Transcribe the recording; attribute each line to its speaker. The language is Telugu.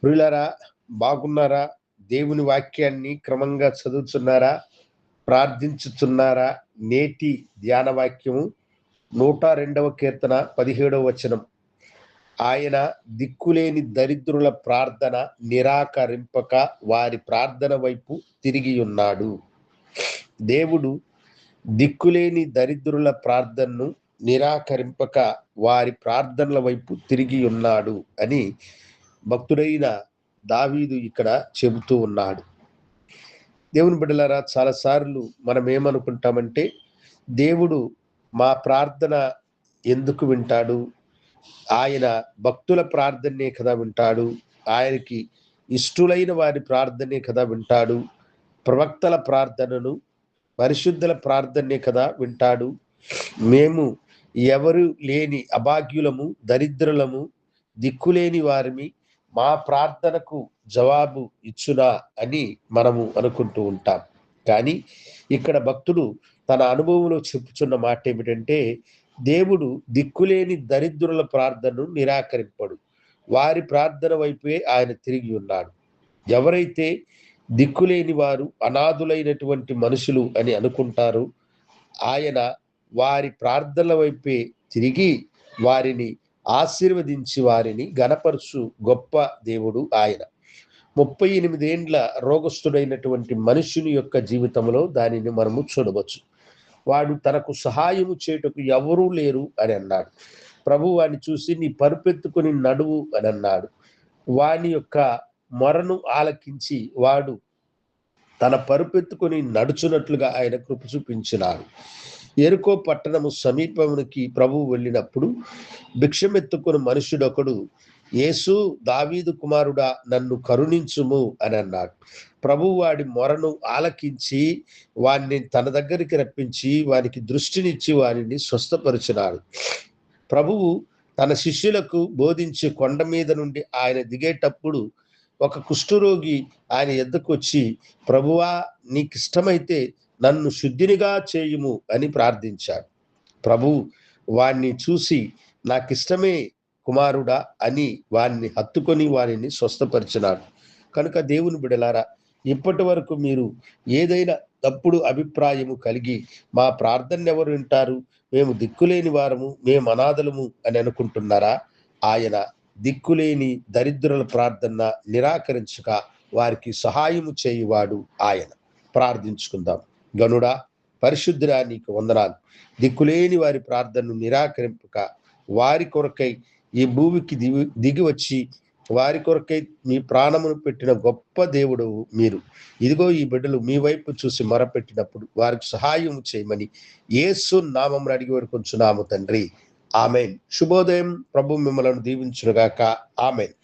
Speaker 1: ప్రియులారా, బాగున్నారా? దేవుని వాక్యాన్ని క్రమంగా చదువుతున్నారా? ప్రార్థించుతున్నారా? నేటి ధ్యాన వాక్యము 102వ కీర్తన 17వ వచనం. ఆయన దిక్కులేని దరిద్రుల ప్రార్థన నిరాకరింపక వారి ప్రార్థన వైపు తిరిగి ఉన్నాడు. దేవుడు దిక్కులేని దరిద్రుల ప్రార్థనను నిరాకరింపక వారి ప్రార్థనల వైపు తిరిగి ఉన్నాడు అని భక్తుడైన దావీదు ఇక్కడ చెబుతూ ఉన్నాడు. దేవుని బిడ్డలారా, చాలాసార్లు మనం ఏమనుకుంటామంటే, దేవుడు మా ప్రార్థన ఎందుకు వింటాడు? ఆయన భక్తుల ప్రార్థనే కదా వింటాడు, ఆయనకి ఇష్టులైన వారి ప్రార్థనే కదా వింటాడు, ప్రవక్తల ప్రార్థనను, పరిశుద్ధుల ప్రార్థనే కదా వింటాడు. మేము ఎవరు లేని అభాగ్యులము, దరిద్రులము, దిక్కులేని వారిని, మా ప్రార్థనకు జవాబు ఇచ్చునా అని మనము అనుకుంటూ ఉంటాం. కానీ ఇక్కడ భక్తుడు తన అనుభవంలో చెప్పుచున్న మాట ఏమిటంటే, దేవుడు దిక్కులేని దరిద్రుల ప్రార్థనను నిరాకరింపడు, వారి ప్రార్థన వైపే ఆయన తిరిగి ఉన్నాడు. ఎవరైతే దిక్కులేని వారు, అనాథులైనటువంటి మనుషులు అని అనుకుంటారు, ఆయన వారి ప్రార్థనల వైపే తిరిగి వారిని ఆశీర్వదించి వారిని గణపరుచు గొప్ప దేవుడు ఆయన. 38 ఏండ్ల రోగస్తుడైనటువంటి మనుషుని యొక్క జీవితంలో దానిని మనము చూడవచ్చు. వాడు తనకు సహాయము చేయుటకు ఎవరూ లేరు అని అన్నాడు. ప్రభు వాడిని చూసి, నీ పరుపెత్తుకుని నడువు అని అన్నాడు. వాని యొక్క మొరను ఆలకించి వాడు తన పరుపెత్తుకుని నడుచున్నట్లుగా ఆయన కృప చూపించినాడు. ఎరుకో పట్టణము సమీపమునికి ప్రభువు వెళ్ళినప్పుడు భిక్షమెత్తుకుని మనుషుడొకడు, యేసు, దావీదు కుమారుడా, నన్ను కరుణించుము అని అన్నాడు. ప్రభువు వాడి మొరను ఆలకించి వాడిని తన దగ్గరికి రప్పించి వానికి దృష్టినిచ్చి వారిని స్వస్థపరిచినాడు. ప్రభువు తన శిష్యులకు బోధించి కొండ మీద నుండి ఆయన దిగేటప్పుడు ఒక కుష్ఠరోగి ఆయన ఎద్దకు వచ్చి, ప్రభువా, నీకు ఇష్టమైతే నన్ను శుద్ధినిగా చేయుము అని ప్రార్థించాడు. ప్రభువు వాణ్ణి చూసి, నాకిష్టమే కుమారుడా అని వారిని హత్తుకొని వారిని స్వస్థపరిచినాడు. కనుక దేవుని బిడలారా, ఇప్పటి వరకు మీరు ఏదైనా తప్పుడు అభిప్రాయము కలిగి, మా ప్రార్థన ఎవరు వింటారు, మేము దిక్కులేని వారము, మేము అనాథలము అని అనుకుంటున్నారా? ఆయన దిక్కులేని దరిద్రుల ప్రార్థన నిరాకరించక వారికి సహాయము చేయువాడు ఆయన. ప్రార్థించుకుందాం. గనుడా, పరిశుద్ధుడా, నీకు వందనాలు. దిక్కులేని వారి ప్రార్థనను నిరాకరింపక వారి కొరకై ఈ భూమికి దిగి వచ్చి వారి కొరకై మీ ప్రాణమును పెట్టిన గొప్ప దేవుడు మీరు. ఇదిగో ఈ బిడ్డలు మీ వైపు చూసి మొరపెట్టినప్పుడు వారికి సహాయం చేయమని యేసు నామమున అడిగి వేడుకొంచున్నాము తండ్రి. ఆమెన్. శుభోదయం. ప్రభు మిమ్మలను దీవించునుగాక. ఆమెన్.